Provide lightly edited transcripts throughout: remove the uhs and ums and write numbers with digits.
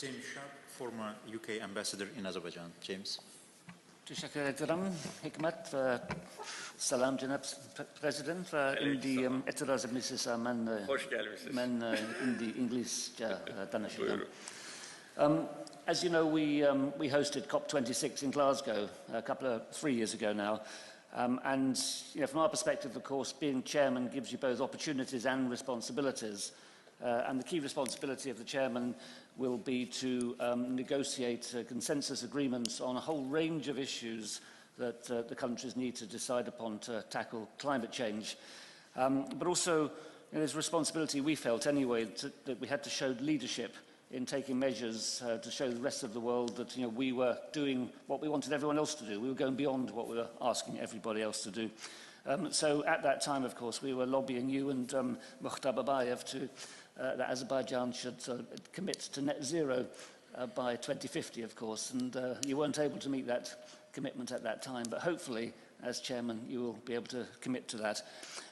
Ceyms Şarpın, former UK ambassador in Azərbaycan. James. Teşekkür ederim. Hikmet ve salam Cenab Prezident ve indi etiraz etmişsiniz. Hoş gelmişsiniz. Ben indi İngilizce danışıyorum. As you know, we hosted COP26 in Glasgow a 3 years ago now. And from our perspective, of course, being chairman gives you both opportunities and responsibilities. And the key responsibility of the chairman will be to negotiate consensus agreements on a whole range of issues that the countries need to decide upon to tackle climate change. But also, there's a responsibility we felt anyway that we had to show leadership in taking measures to show the rest of the world that we were doing what we wanted everyone else to do. We were going beyond what we were asking everybody else to do. So at that time, of course, we were lobbying you and Mukhtar that Azerbaijan should commit to net zero by 2050, of course, and you weren't able to meet that commitment at that time, but hopefully, as chairman, you will be able to commit to that.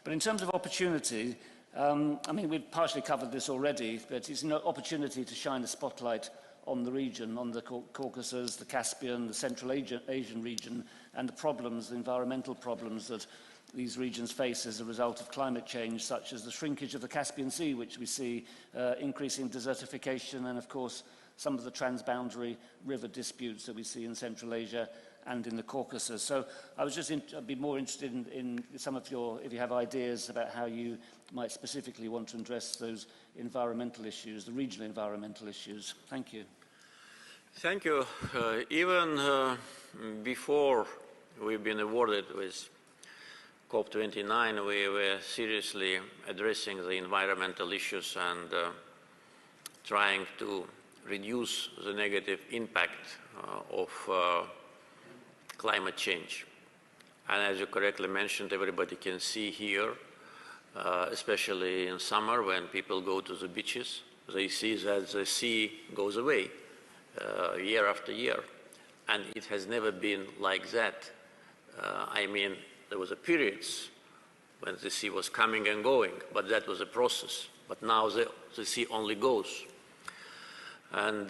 But in terms of opportunity, I mean, we've partially covered this already, but it's an opportunity to shine a spotlight on the region, on the Caucasus, the Caspian, the Central Asian region, and the problems, the environmental problems that these regions face as a result of climate change, such as the shrinkage of the Caspian Sea, which we see increasing desertification, and of course some of the transboundary river disputes that we see in Central Asia and in the Caucasus. So I was just I'd be more interested in some of if you have ideas about how you might specifically want to address those environmental issues, the regional environmental issues. Thank you. Thank you. Even before we've been awarded with COP29, we were seriously addressing the environmental issues and trying to reduce the negative impact of climate change. And as you correctly mentioned, everybody can see here, especially in summer when people go to the beaches, they see that the sea goes away year after year. And it has never been like that. I mean, there was a periods when the sea was coming and going, but that was a process. But now the sea only goes. And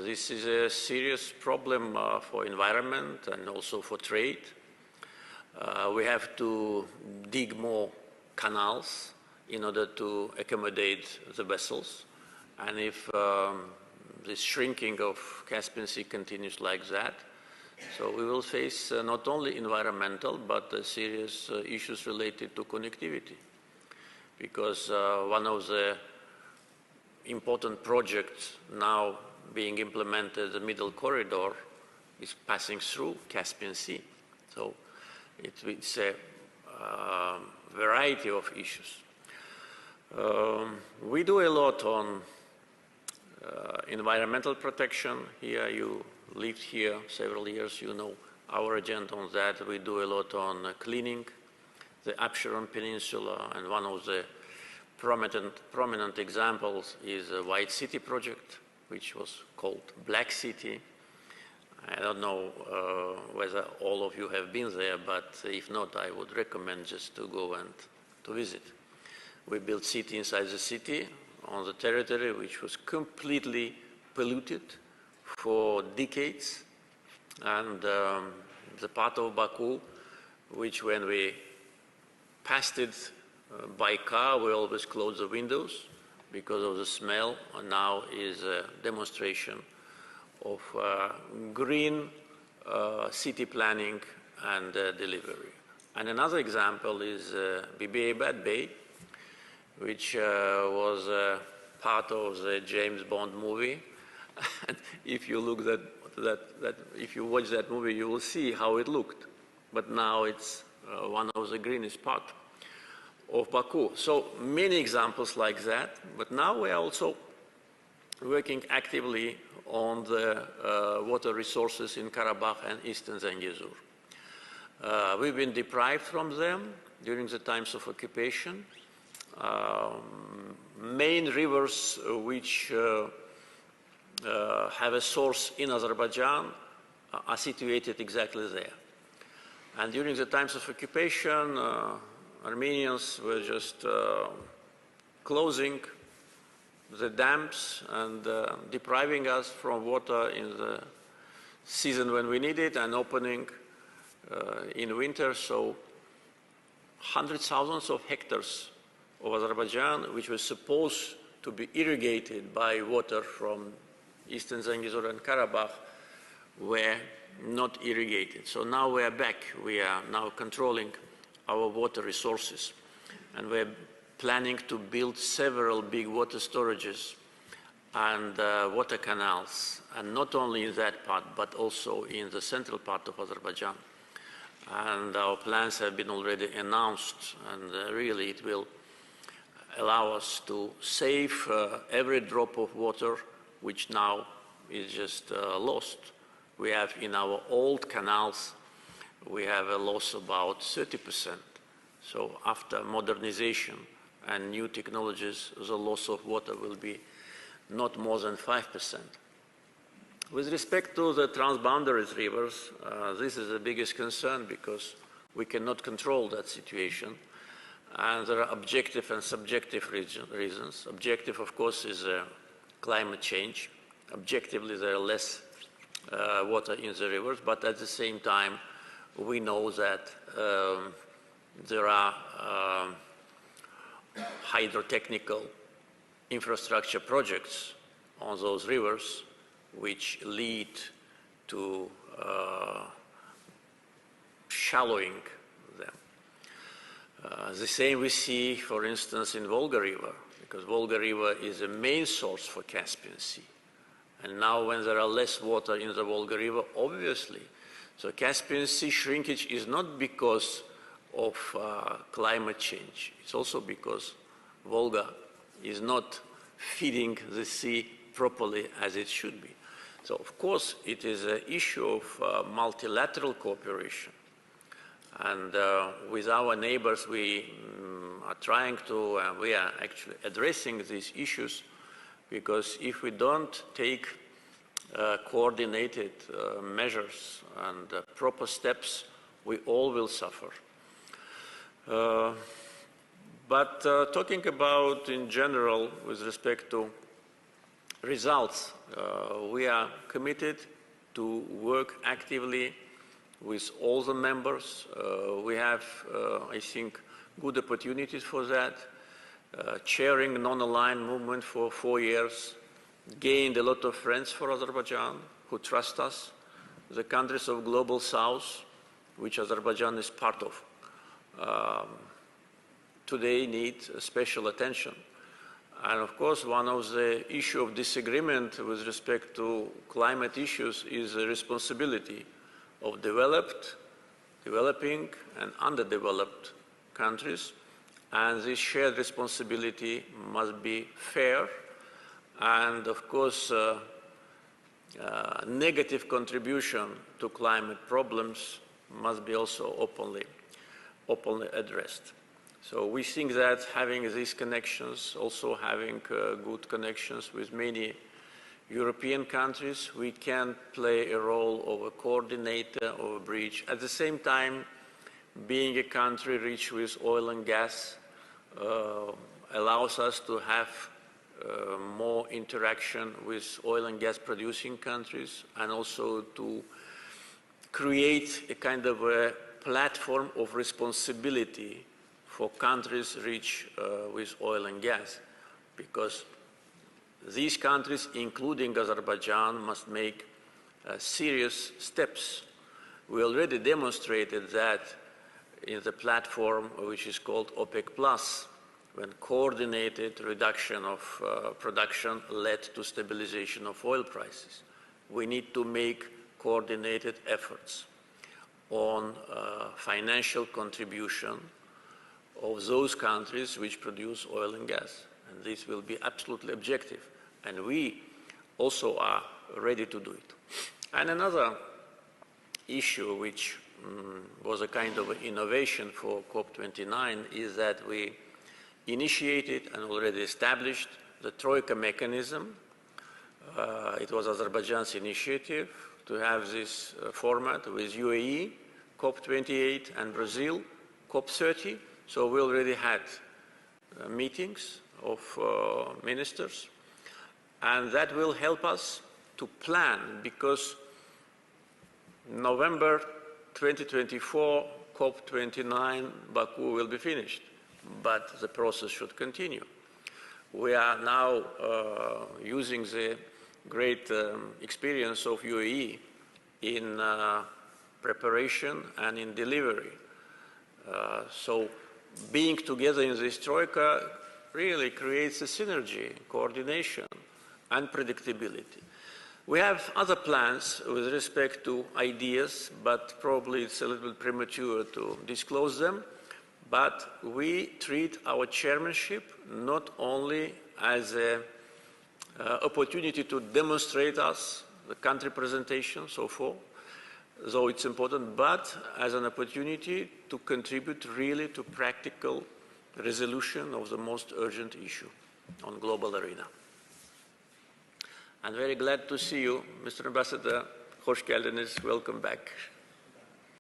this is a serious problem for environment and also for trade. We have to dig more canals in order to accommodate the vessels. And if this shrinking of Caspian Sea continues like that, so we will face not only environmental, but serious issues related to connectivity. Because one of the important projects now being implemented, the middle corridor, is passing through Caspian Sea. So it's a variety of issues. We do a lot on environmental protection. Here, you lived here several years, you know our agenda on that. We do a lot on cleaning the Absheron Peninsula, and one of the prominent examples is the White City project, which was called Black City. I don't know whether all of you have been there, but if not, I would recommend just to go and to visit. We built city inside the city on the territory which was completely polluted for decades, and the part of Baku, which when we passed it by car, we always closed the windows because of the smell, and now is a demonstration of green city planning and delivery. And another example is BBA Bad Bay, which was part of the James Bond movie. And if you look if you watch that movie, you will see how it looked. But now it's one of the greenest part of Baku. So many examples like that. But now we are also working actively on the water resources in Karabakh and Eastern Zangezur. We've been deprived from them during the times of occupation. Main rivers which have a source in Azerbaijan are situated exactly there. And during the times of occupation, Armenians were just closing the dams and depriving us from water in the season when we need it and opening in winter. So hundreds, thousands of hectares of Azerbaijan, which was supposed to be irrigated by water from Eastern Zangezur and Karabakh, were not irrigated. So now we are back. We are now controlling our water resources. And we're planning to build several big water storages and water canals, and not only in that part, but also in the central part of Azerbaijan. And our plans have been already announced, and really it will allow us to save every drop of water which now is just lost. We have in our old canals, we have a loss about 30%. So after modernization and new technologies, the loss of water will be not more than 5%. With respect to the transboundary rivers, this is the biggest concern because we cannot control that situation. And there are objective and subjective reasons. Objective, of course, is climate change. Objectively, there are less water in the rivers, but at the same time, we know that there are hydrotechnical infrastructure projects on those rivers which lead to shallowing them. The same we see, for instance, in Volga River, because Volga River is a main source for Caspian Sea. And now when there are less water in the Volga River, obviously, so Caspian Sea shrinkage is not because of climate change. It's also because Volga is not feeding the sea properly as it should be. So of course it is an issue of multilateral cooperation. And with our neighbors we are trying to, we are actually addressing these issues, because if we don't take coordinated measures and proper steps, we all will suffer. But talking about in general with respect to results, we are committed to work actively with all the members. We have, I think, good opportunities for that. Chairing non-aligned movement for 4 years, gained a lot of friends for Azerbaijan who trust us. The countries of Global South, which Azerbaijan is part of, today need special attention. And of course, one of the issues of disagreement with respect to climate issues is the responsibility of developing, and underdeveloped countries. And this shared responsibility must be fair. And of course, negative contribution to climate problems must be also openly addressed. So we think that having these connections, also having good connections with many European countries, we can play a role of a coordinator, of a bridge. At the same time, being a country rich with oil and gas allows us to have more interaction with oil and gas producing countries, and also to create a kind of a platform of responsibility for countries rich with oil and gas, because these countries, including Azerbaijan, must make serious steps. We already demonstrated that in the platform which is called OPEC+, when coordinated reduction of production led to stabilization of oil prices. We need to make coordinated efforts on financial contribution of those countries which produce oil and gas. And this will be absolutely objective. And we also are ready to do it. And another issue which was a kind of innovation for COP29 is that we initiated and already established the Troika mechanism. It was Azerbaijan's initiative to have this format with UAE, COP28, and Brazil, COP30. So we already had meetings of ministers. And that will help us to plan, because November 2024, COP29, Baku will be finished, but the process should continue. We are now using the great experience of UAE in preparation and in delivery. So being together in this troika really creates a synergy, coordination, and predictability. We have other plans with respect to ideas, but probably it's a little bit premature to disclose them. But we treat our chairmanship not only as an opportunity to demonstrate us, the country presentation, so forth, though it's important, but as an opportunity to contribute really to practical resolution of the most urgent issue on global arena. I'm very glad to see you, Mr. Ambassador. Hoş geldiniz. Welcome back.